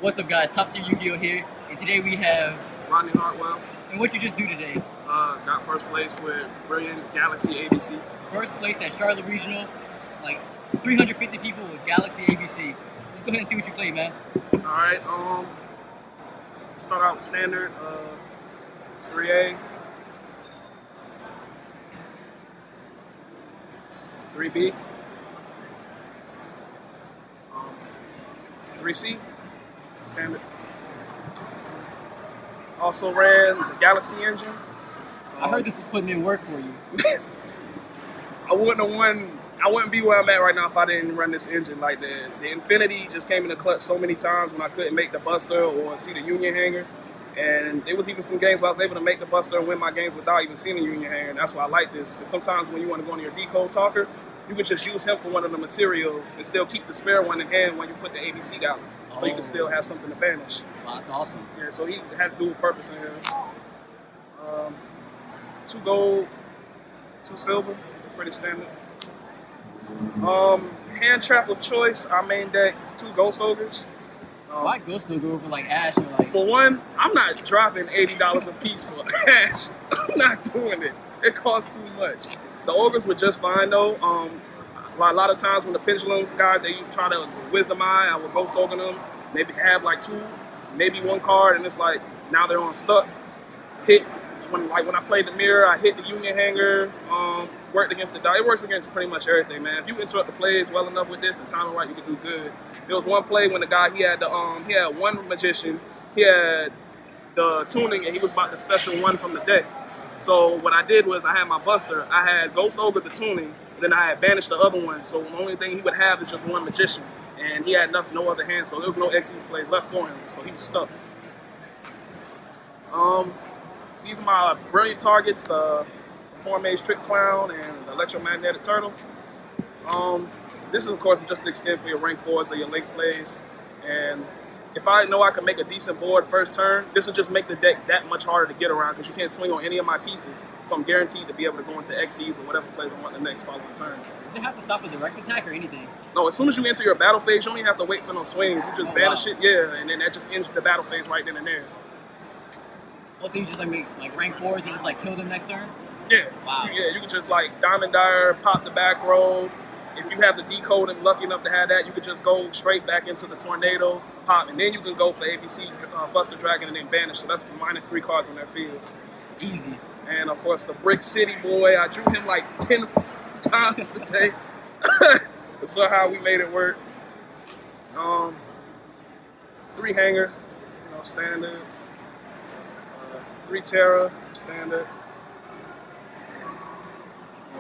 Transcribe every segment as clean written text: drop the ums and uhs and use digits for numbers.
What's up, guys? TopTierYugioh here, and today we have Rodney Hartwell. And what you just do today? Got first place with brilliant Galaxy ABC. First place at Charlotte Regional, like 350 people with Galaxy ABC. Let's go ahead and see what you played, man. All right. Start out with standard 3A, 3B, 3C, standard. Also ran the Galaxy engine. I heard this is putting in work for you. I wouldn't be where I'm at right now if I didn't run this engine. Like the Infinity just came in the clutch so many times when I couldn't make the Buster or see the Union hanger. And there was even some games where I was able to make the Buster and win my games without even seeing the Union hanger. And that's why I like this. Because sometimes when you want to go into your decode talker, you can just use him for one of the materials and still keep the spare one in hand when you put the ABC down. So you can still have something to banish. Wow, that's awesome. Yeah, so he has dual purpose in here. 2 gold, 2 silver, pretty standard. Hand trap of choice, I main deck 2 Ghost Ogres. Why Ghost Ogre over like Ash or like? For one, I'm not dropping $80 a piece for Ash. I'm not doing it. It costs too much. The Ogres were just fine though. A lot of times when the Pendulum guys, they try to Wisdom Eye, I would Ghost Ogre them. Maybe have like 2, maybe 1 card, and it's like now they're on stuck. Hit when I played the mirror, I hit the Union hanger. Worked against the die. It works against pretty much everything, man. If you interrupt the plays well enough with this and time it right, you can do good. There was one play when the guy he had 1 magician, he had the tuning, and he was about to special 1 from the deck. So what I did was I had my Buster, I had Ghost Ogre the tuning, then I had banished the other one. So the only thing he would have is just 1 magician, and he had no other hand. So there was no XYZ plays left for him, so he was stuck. These are my brilliant targets: the Four-Mage Trick Clown and the Electromagnetic Turtle. This is, of course, just to extend for your rank 4s or your link plays. And if I know I can make a decent board first turn, this will just make the deck that much harder to get around because you can't swing on any of my pieces. So I'm guaranteed to be able to go into XYZ or whatever plays I want the next following turn. Does it have to stop a direct attack or anything? No, as soon as you enter your battle phase, you don't even have to wait for no swings. You just banish it, yeah, and then that just ends the battle phase right then and there. Also, you just like make like rank 4s and just like kill them next turn? Yeah. Wow. Yeah, you can just like Diamond Dyer, pop the back row. If you have the decode and lucky enough to have that, you could just go straight back into the Tornado, pop, and then you can go for ABC, Buster Dragon, and then banish. So that's -3 cards on that field. Easy. And of course, the Brick City boy, I drew him like 10 times today. So how we made it work. 3 hanger, standard. 3 Terra, standard.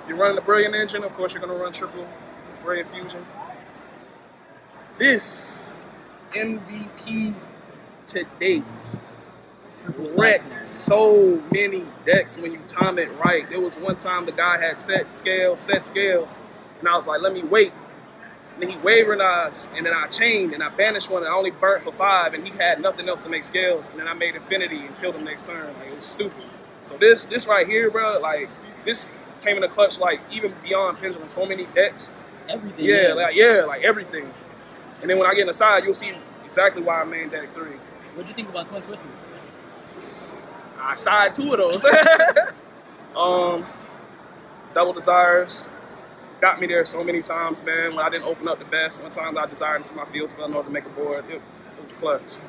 If you're running the Brilliant engine, of course you're going to run triple Brilliant Fusion. This MVP today wrecked so many decks when you time it right. There was one time the guy had set scale, and I was like, let me wait. And then he waverized, and then I chained, and I banished one, and I only burnt for 5, and he had nothing else to make scales. And then I made Infinity and killed him next turn. Like, it was stupid. So this right here, bro, like, this came in the clutch, like, even beyond Pendulum. So many decks. Everything. Yeah, like everything. And then when I get inside, you'll see exactly why I main deck 3. What'd you think about Twin Twisters? I side 2 of those. Double Desires. Got me there so many times, man. When I didn't open up the best, one time I desired into my field spell in order to make a board. It was clutch.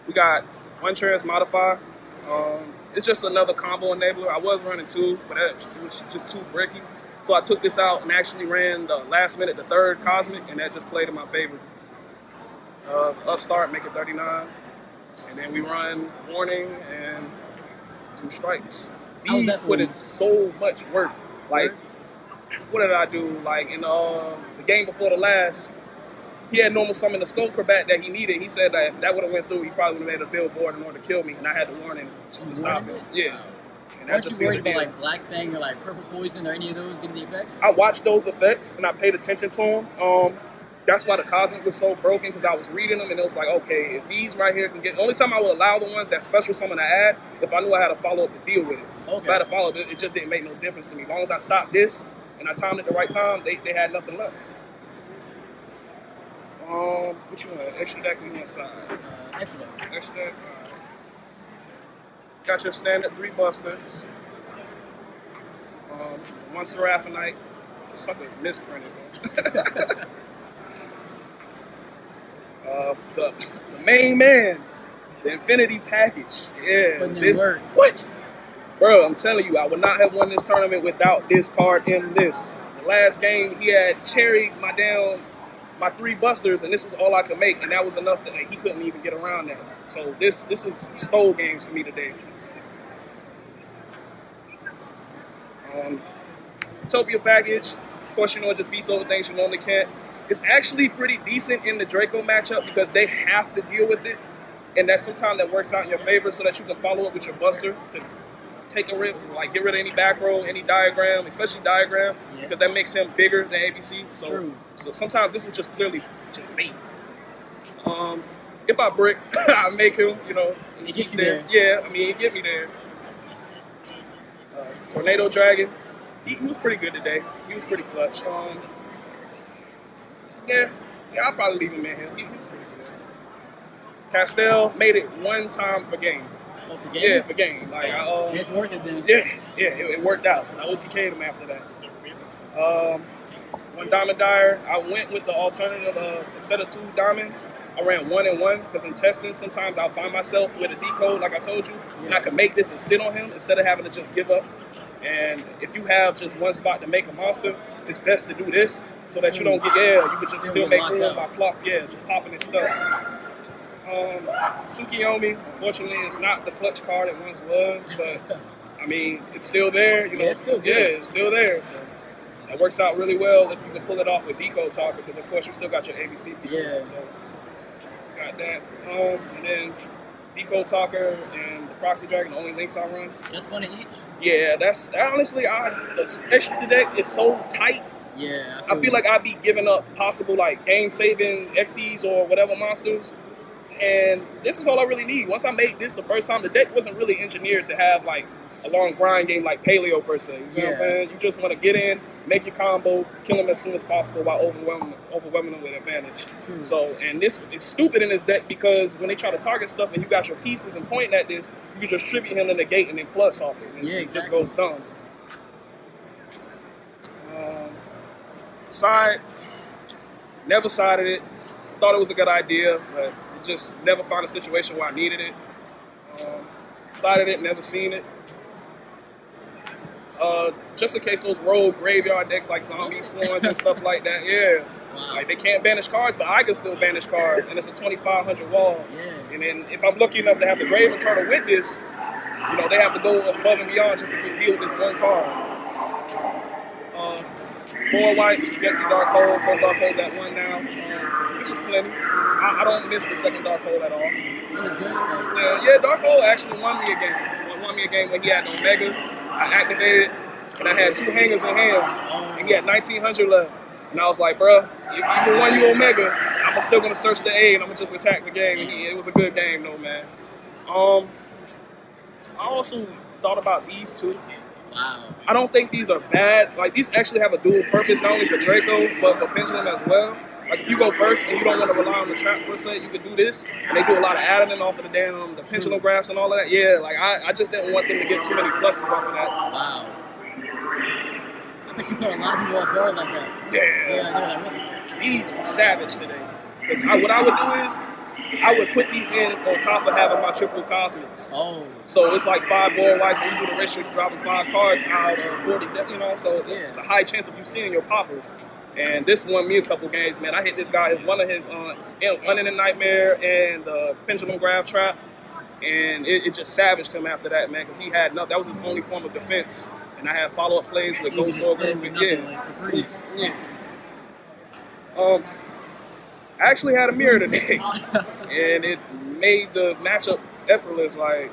We got 1 Transmodify. It's just another combo enabler. I was running 2, but it was just too bricky. So I took this out and actually ran the last minute, the 3rd Cosmic, and that just played in my favor. Upstart, make it 39. And then we run Warning and 2 Strikes. These put in so much work. Like, what did I do? Like, in the game before the last, he had normal summon the Skull Crobat that he needed. He said that if that would have went through, he probably would have made a billboard in order to kill me, and I had the Warning just to stop him. Yeah. And Weren't you worried about like Black Fang or like Purple Poison or any of those getting the effects? I watched those effects and I paid attention to them. That's why the Cosmic was so broken, because I was reading them and it was like, okay, if these right here can get, the only time I would allow the ones that special summon to add, if I knew I had to follow up to deal with it. Okay. If I had to follow up, it just didn't make no difference to me. As long as I stopped this and I timed it the right time, they had nothing left. What you want? Extra deck or you want side? Extra deck. Extra deck? Alright. Got your standard 3 busters. One Seraphonite. Sucker is misprinted, bro. The main man. The Infinity Package. Yeah. This, what? Bro, I'm telling you, I would not have won this tournament without this card in this. The last game, he had Cherried my 3 busters, and this was all I could make, and that was enough that he couldn't even get around that. So this is stole games for me today. Utopia Package, of course, you know, it just beats over things you normally can't. It's actually pretty decent in the Draco matchup because they have to deal with it, and that sometimes that works out in your favor so that you can follow up with your buster to take a rip, like get rid of any back row, any diagram, especially diagram, because that makes him bigger than ABC. So sometimes this was just clearly just bait. If I brick, I make him, you know, he's there. Yeah, I mean, he get me there. Tornado Dragon, he was pretty good today. He was pretty clutch. Yeah, I'll probably leave him in here. He was pretty good. Castell made it 1 time for game. Oh, for game? Yeah, for game. Like it's worth it then. Yeah, it worked out. I OTK'd him after that. 1 Diamond Dyer. I went with the alternative of instead of 2 diamonds, I ran 1 and 1 because in testing sometimes I'll find myself with a decode, like I told you, and I can make this and sit on him instead of having to just give up. And if you have just 1 spot to make a monster, it's best to do this so that you don't get you can just still make room by plot. Yeah, just popping his stuff. Tsukiyomi, unfortunately, it's not the clutch card it once was, but I mean, it's still there. You know, it's still there. So that works out really well if you can pull it off with Decode Talker, because of course you still got your ABC pieces. So got that. And then Decode Talker and the Proxy Dragon, the only links I run. Just 1 each? Yeah, that's honestly, the extra deck is so tight. Yeah. I feel like I'd be giving up possible like game saving XEs or whatever monsters. And this is all I really need. Once I made this the first time, the deck wasn't really engineered to have like a long grind game like Paleo per se. You see what I'm saying? You just want to get in, make your combo, kill them as soon as possible while overwhelming them with advantage. So, and this is stupid in this deck because when they try to target stuff and you got your pieces and pointing at this, you can just tribute him to negate and then plus off it. And it just goes dumb. Side, never sided it. Thought it was a good idea, but just never found a situation where I needed it. Sided it, never seen it. Just in case those rogue graveyard decks like zombie swans and stuff like that, like they can't banish cards, but I can still banish cards, and it's a 2,500 wall. And then if I'm lucky enough to have the Grave Eternal with this, you know, they have to go above and beyond just to deal with this 1 card. 4 whites, Geki Dark Hole, post Dark Hole's at 1 now. This was plenty. I don't miss the 2nd Dark Hole at all. It was good. Yeah, Dark Hole actually won me a game. Won me a game when he had no Mega. I activated it, and I had 2 hangers in hand, and he had 1,900 left. And I was like, bro, even when you Omega, I'm still gonna search the A, and I'm gonna just attack the game. And it was a good game, though, man. I also thought about these 2. Wow. I don't think these are bad. Like, these actually have a dual purpose, not only for Draco, but for Pendulum as well. Like, if you go first and you don't want to rely on the traps per se, you could do this. And they do a lot of adding off of the Pendulum graphs and all of that. Yeah, like, I just didn't want them to get too many pluses off of that. Wow. I bet you put a lot of people off guard like that. Yeah. These were savage today. Because what I would do is, I would put these in on top of having my triple cosmics. So it's like 5 board whites, and you do the ratio, you dropping 5 cards out of 40, you know, so it's a high chance of you seeing your poppers. And this won me a couple games, man. I hit this guy, one of his Unending Nightmare and the Pendulum Grab Trap, and it just savaged him after that, man, because he had nothing. That was his only form of defense. And I had follow-up plays with Ghost Ogre. I actually had a mirror today, and it made the matchup effortless. Like,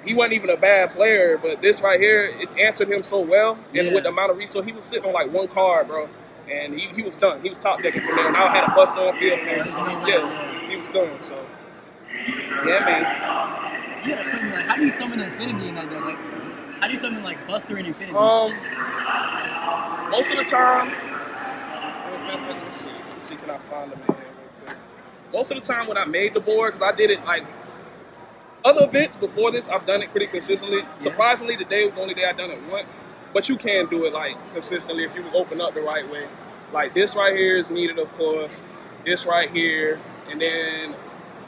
he wasn't even a bad player, but this right here, it answered him so well. And with the amount of resource, he was sitting on like 1 card, bro. And he was done. He was top decking from there. And I had a bust on field, man. So, he was done. So, yeah, man. You gotta show me, like, how do you summon Infinity in that deck? Like, how do you summon, like, Buster and Infinity? Most of the time, let's see, can I find them in here real quick? most of the time when I made the board, because I did it like other events before this, I've done it pretty consistently. Yeah. Surprisingly, today was the only day I've done it once. But you can do it like consistently if you open up the right way. Like this right here is needed, of course. This right here, and then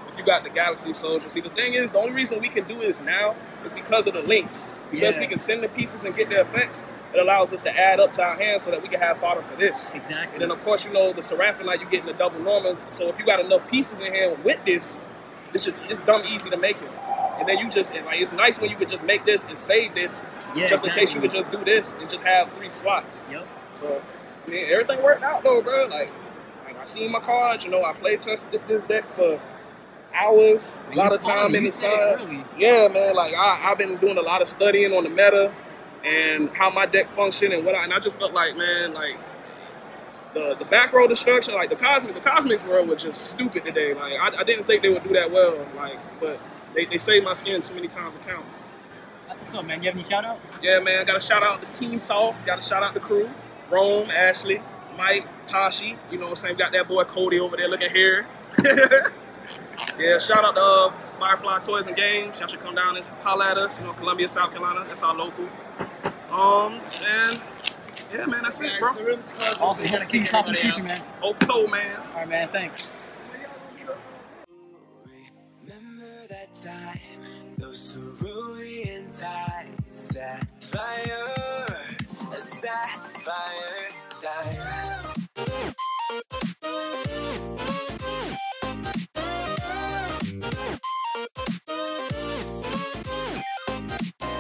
if you got the Galaxy Soldiers. See, the thing is, the only reason we can do this now is because of the links. Because we can send the pieces and get the effects. It allows us to add up to our hands so that we can have fodder for this. Exactly. And then, of course, you know, the Seraphinite, you getting the double Normans. So if you got enough pieces in hand with this, it's dumb easy to make it. And then you just, like, it's nice when you could just make this and save this, just in case you could just do this and just have 3 slots. Yep. So, man, everything worked out, though, bro. Like I seen my cards, you know, I play tested this deck for hours, a lot of time in the sun. Yeah, man, like, I've been doing a lot of studying on the meta and how my deck functioned and and I just felt like, man, like, the back row destruction, like, the Cosmics world was just stupid today. Like, I didn't think they would do that well, like, but they saved my skin too many times to count. That's what's up, man. You have any shout-outs? Yeah, man, got to shout out to Team Sauce, got to shout out the crew, Rome, Ashley, Mike, Tashi, you know what I'm saying, got that boy Cody over there looking here. Yeah, shout out to Firefly Toys and Games. Y'all should come down and holler at us, you know, Columbia, South Carolina, that's our locals. And yeah, man, that's it, bro. Awesome. You gotta keep top of the future, man. Hope so, man. All right, man. Thanks. Remember that time, those cerulean tides, sapphire, sapphire.